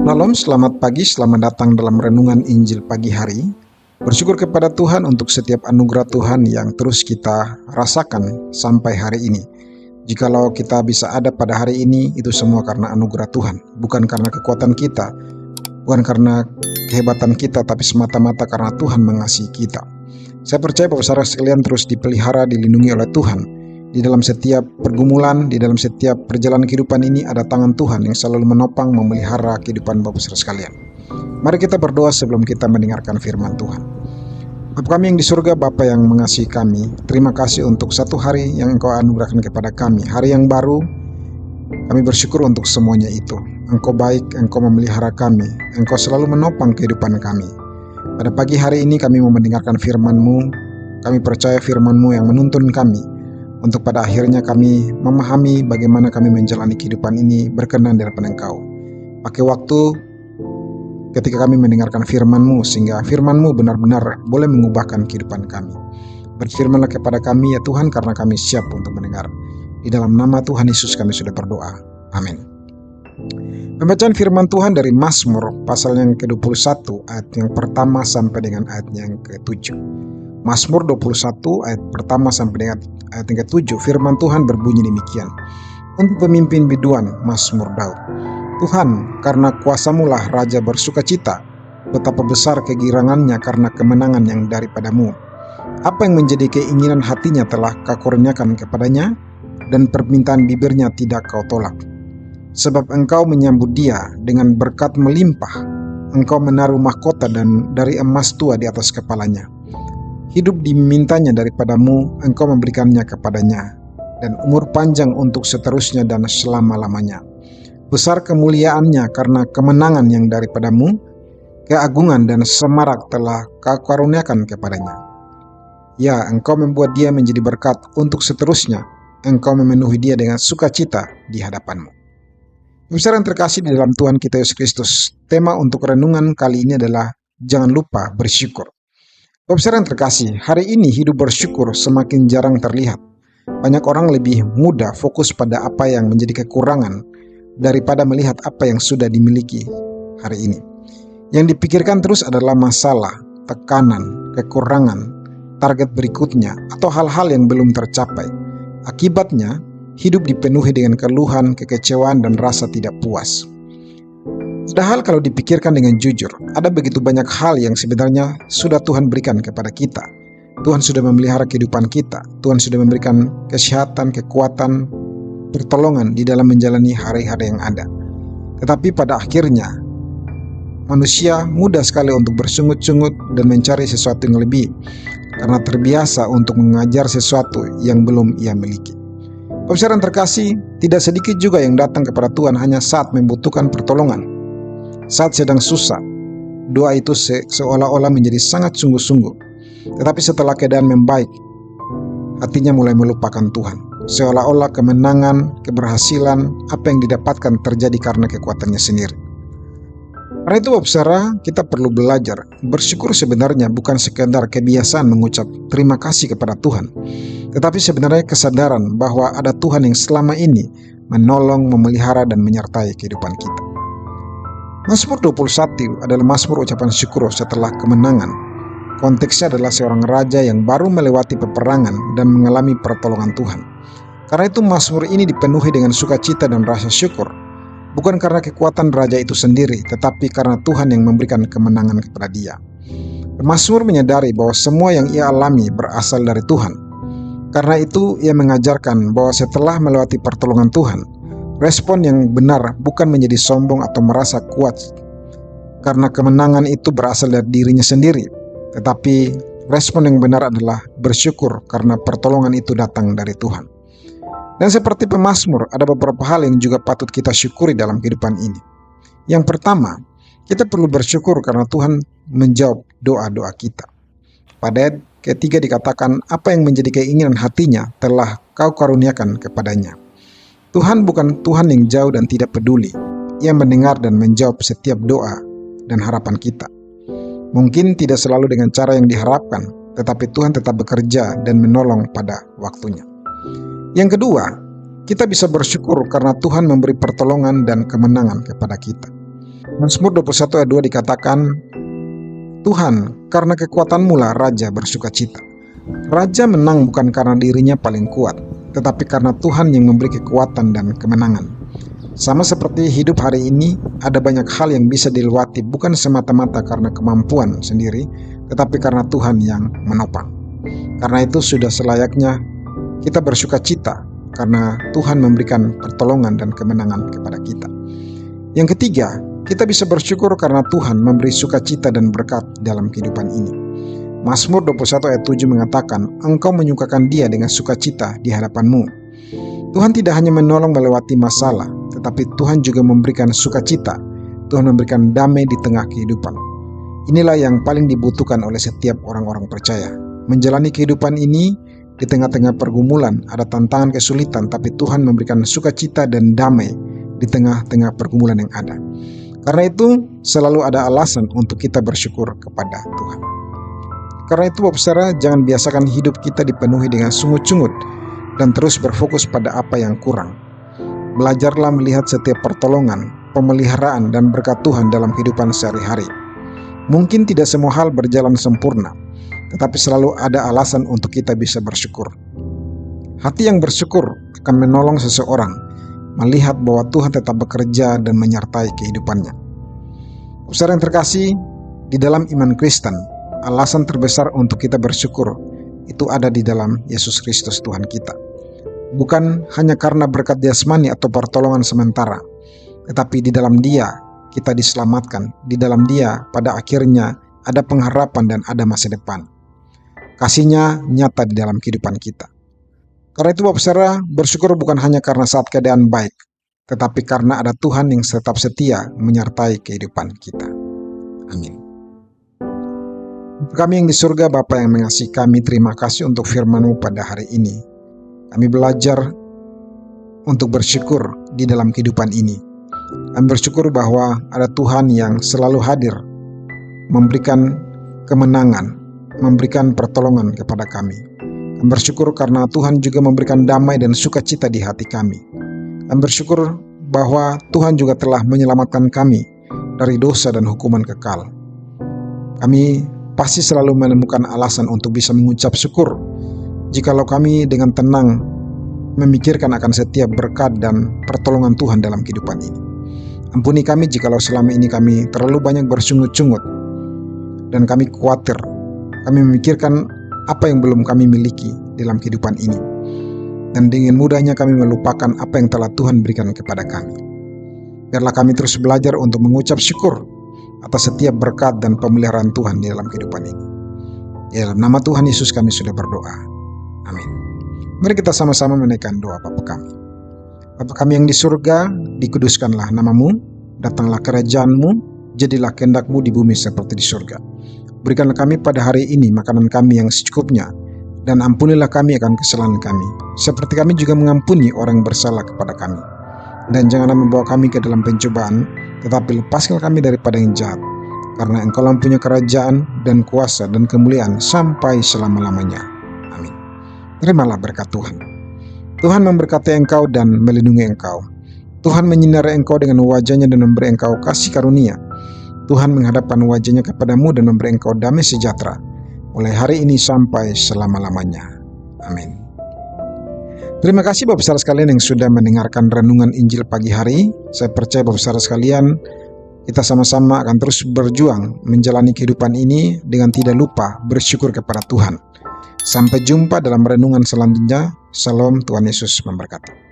Shalom, selamat pagi, selamat datang dalam renungan Injil pagi hari. Bersyukur kepada Tuhan untuk setiap anugerah Tuhan yang terus kita rasakan sampai hari ini. Jikalau kita bisa ada pada hari ini, itu semua karena anugerah Tuhan. Bukan karena kekuatan kita, bukan karena kehebatan kita, tapi semata-mata karena Tuhan mengasihi kita. Saya percaya bahwa saudara sekalian terus dipelihara, dilindungi oleh Tuhan. Di dalam setiap pergumulan, di dalam setiap perjalanan kehidupan ini ada tangan Tuhan yang selalu menopang, memelihara kehidupan Bapak saudara sekalian. Mari kita berdoa sebelum kita mendengarkan firman Tuhan. Bapa kami yang di surga, Bapa yang mengasihi kami, terima kasih untuk satu hari yang Engkau anugerahkan kepada kami. Hari yang baru, kami bersyukur untuk semuanya itu. Engkau baik, Engkau memelihara kami, Engkau selalu menopang kehidupan kami. Pada pagi hari ini kami mau mendengarkan firman-Mu. Kami percaya firman-Mu yang menuntun kami, untuk pada akhirnya kami memahami bagaimana kami menjalani kehidupan ini berkenan di hadapan Engkau. Pakai waktu ketika kami mendengarkan firman-Mu, sehingga firman-Mu benar-benar boleh mengubahkan kehidupan kami. Berfirmanlah kepada kami ya Tuhan, karena kami siap untuk mendengar. Di dalam nama Tuhan Yesus kami sudah berdoa. Amin. Pembacaan firman Tuhan dari Mazmur pasal yang ke-21 ayat yang pertama sampai dengan ayat yang ke-7. Mazmur 21 ayat pertama sampai dengan ayat yang ke-7, firman Tuhan berbunyi demikian. Untuk pemimpin biduan, Mazmur Daud. Tuhan, karena kuasa-Mu lah raja bersukacita, betapa besar kegirangannya karena kemenangan yang daripadamu. Apa yang menjadi keinginan hatinya telah Kau kurniakan kepadanya, dan permintaan bibirnya tidak Kau tolak. Sebab Engkau menyambut dia dengan berkat melimpah, Engkau menaruh mahkota dan dari emas tua di atas kepalanya. Hidup dimintanya daripadamu, Engkau memberikannya kepadanya, dan umur panjang untuk seterusnya dan selama-lamanya. Besar kemuliaannya karena kemenangan yang daripadamu, keagungan dan semarak telah Kau karuniakan kepadanya. Ya, Engkau membuat dia menjadi berkat untuk seterusnya, Engkau memenuhi dia dengan sukacita di hadapan-Mu. Pemirsa yang terkasih di dalam Tuhan kita Yesus Kristus, tema untuk renungan kali ini adalah jangan lupa bersyukur. Pemirsa yang terkasih, hari ini hidup bersyukur semakin jarang terlihat. Banyak orang lebih mudah fokus pada apa yang menjadi kekurangan daripada melihat apa yang sudah dimiliki hari ini. Yang dipikirkan terus adalah masalah, tekanan, kekurangan, target berikutnya, atau hal-hal yang belum tercapai. Akibatnya, hidup dipenuhi dengan keluhan, kekecewaan, dan rasa tidak puas. Padahal kalau dipikirkan dengan jujur, ada begitu banyak hal yang sebenarnya sudah Tuhan berikan kepada kita. Tuhan sudah memelihara kehidupan kita. Tuhan sudah memberikan kesehatan, kekuatan, pertolongan di dalam menjalani hari-hari yang ada. Tetapi pada akhirnya, manusia mudah sekali untuk bersungut-sungut dan mencari sesuatu yang lebih, karena terbiasa untuk mengajar sesuatu yang belum ia miliki. Pemirsa yang terkasih, tidak sedikit juga yang datang kepada Tuhan hanya saat membutuhkan pertolongan. Saat sedang susah, doa itu seolah-olah menjadi sangat sungguh-sungguh. Tetapi setelah keadaan membaik, hatinya mulai melupakan Tuhan. Seolah-olah kemenangan, keberhasilan, apa yang didapatkan terjadi karena kekuatannya sendiri. Karena itu, saudara, kita perlu belajar. Bersyukur sebenarnya bukan sekedar kebiasaan mengucap terima kasih kepada Tuhan, tetapi sebenarnya kesadaran bahwa ada Tuhan yang selama ini menolong, memelihara, dan menyertai kehidupan kita. Mazmur 21 adalah mazmur ucapan syukur setelah kemenangan. Konteksnya adalah seorang raja yang baru melewati peperangan dan mengalami pertolongan Tuhan. Karena itu mazmur ini dipenuhi dengan sukacita dan rasa syukur. Bukan karena kekuatan raja itu sendiri, tetapi karena Tuhan yang memberikan kemenangan kepada dia. Mazmur menyadari bahwa semua yang ia alami berasal dari Tuhan. Karena itu ia mengajarkan bahwa setelah melewati pertolongan Tuhan, respon yang benar bukan menjadi sombong atau merasa kuat karena kemenangan itu berasal dari dirinya sendiri, tetapi respon yang benar adalah bersyukur karena pertolongan itu datang dari Tuhan. Dan seperti pemazmur, ada beberapa hal yang juga patut kita syukuri dalam kehidupan ini. Yang pertama, kita perlu bersyukur karena Tuhan menjawab doa-doa kita. Pada ayat ketiga dikatakan, apa yang menjadi keinginan hatinya telah Kau karuniakan kepadanya. Tuhan bukan Tuhan yang jauh dan tidak peduli. Ia mendengar dan menjawab setiap doa dan harapan kita. Mungkin tidak selalu dengan cara yang diharapkan, tetapi Tuhan tetap bekerja dan menolong pada waktunya. Yang kedua, kita bisa bersyukur karena Tuhan memberi pertolongan dan kemenangan kepada kita. Mazmur 21 ayat 2 dikatakan, Tuhan, karena kekuatan-Mu lah Raja bersukacita. Raja menang bukan karena dirinya paling kuat, tetapi karena Tuhan yang memberi kekuatan dan kemenangan. Sama seperti hidup hari ini, ada banyak hal yang bisa dilewati bukan semata-mata karena kemampuan sendiri, tetapi karena Tuhan yang menopang. Karena itu sudah selayaknya kita bersukacita karena Tuhan memberikan pertolongan dan kemenangan kepada kita. Yang ketiga, kita bisa bersyukur karena Tuhan memberi sukacita dan berkat dalam kehidupan ini. Mazmur 21 ayat 7 mengatakan, Engkau menyukakan Dia dengan sukacita di hadapan-Mu. Tuhan tidak hanya menolong melewati masalah, tetapi Tuhan juga memberikan sukacita. Tuhan memberikan damai di tengah kehidupan. Inilah yang paling dibutuhkan oleh setiap orang-orang percaya. Menjalani kehidupan ini, di tengah-tengah pergumulan, ada tantangan kesulitan, tapi Tuhan memberikan sukacita dan damai di tengah-tengah pergumulan yang ada. Karena itu, selalu ada alasan untuk kita bersyukur kepada Tuhan. Karena itu, Bapak Saudara, jangan biasakan hidup kita dipenuhi dengan sungut-sungut dan terus berfokus pada apa yang kurang. Belajarlah melihat setiap pertolongan, pemeliharaan, dan berkat Tuhan dalam kehidupan sehari-hari. Mungkin tidak semua hal berjalan sempurna, tetapi selalu ada alasan untuk kita bisa bersyukur. Hati yang bersyukur akan menolong seseorang melihat bahwa Tuhan tetap bekerja dan menyertai kehidupannya. Saudara yang terkasih, di dalam iman Kristen, alasan terbesar untuk kita bersyukur itu ada di dalam Yesus Kristus Tuhan kita. Bukan hanya karena berkat jasmani atau pertolongan sementara, tetapi di dalam Dia kita diselamatkan. Di dalam Dia pada akhirnya ada pengharapan dan ada masa depan. Kasih-Nya nyata di dalam kehidupan kita. Karena itu Bapak Saudara, bersyukur bukan hanya karena saat keadaan baik, tetapi karena ada Tuhan yang tetap setia menyertai kehidupan kita. Amin. Kami yang di surga, Bapa yang mengasihi kami, terima kasih untuk firman-Mu pada hari ini. Kami belajar untuk bersyukur di dalam kehidupan ini. Kami bersyukur bahwa ada Tuhan yang selalu hadir, memberikan kemenangan, memberikan pertolongan kepada kami. Kami bersyukur karena Tuhan juga memberikan damai dan sukacita di hati kami. Kami bersyukur bahwa Tuhan juga telah menyelamatkan kami dari dosa dan hukuman kekal. Kami pasti selalu menemukan alasan untuk bisa mengucap syukur jikalau kami dengan tenang memikirkan akan setiap berkat dan pertolongan Tuhan dalam kehidupan ini. Ampuni kami jikalau selama ini kami terlalu banyak bersungut-sungut dan kami khawatir. Kami memikirkan apa yang belum kami miliki dalam kehidupan ini. Dan dengan mudahnya kami melupakan apa yang telah Tuhan berikan kepada kami. Biarlah kami terus belajar untuk mengucap syukur atas setiap berkat dan pemeliharaan Tuhan di dalam kehidupan ini. Di dalam nama Tuhan Yesus kami sudah berdoa. Amin. Mari kita sama-sama menaikkan doa Bapa kami. Bapa kami yang di surga, dikuduskanlah nama-Mu, datanglah kerajaan-Mu, jadilah kehendak-Mu di bumi seperti di surga. Berikanlah kami pada hari ini makanan kami yang secukupnya, dan ampunilah kami akan kesalahan kami, seperti kami juga mengampuni orang yang bersalah kepada kami. Dan janganlah membawa kami ke dalam pencobaan, tetapi lepaskan kami daripada yang jahat, karena Engkau mempunyai kerajaan dan kuasa dan kemuliaan sampai selama-lamanya. Amin. Terimalah berkat Tuhan. Tuhan memberkati engkau dan melindungi engkau. Tuhan menyinari engkau dengan wajah-Nya dan memberi engkau kasih karunia. Tuhan menghadapkan wajah-Nya kepadamu dan memberi engkau damai sejahtera, mulai hari ini sampai selama-lamanya. Amin. Terima kasih Bapak Saudara sekalian yang sudah mendengarkan renungan Injil pagi hari. Saya percaya Bapak Saudara sekalian, kita sama-sama akan terus berjuang menjalani kehidupan ini dengan tidak lupa bersyukur kepada Tuhan. Sampai jumpa dalam renungan selanjutnya. Salam, Tuhan Yesus memberkati.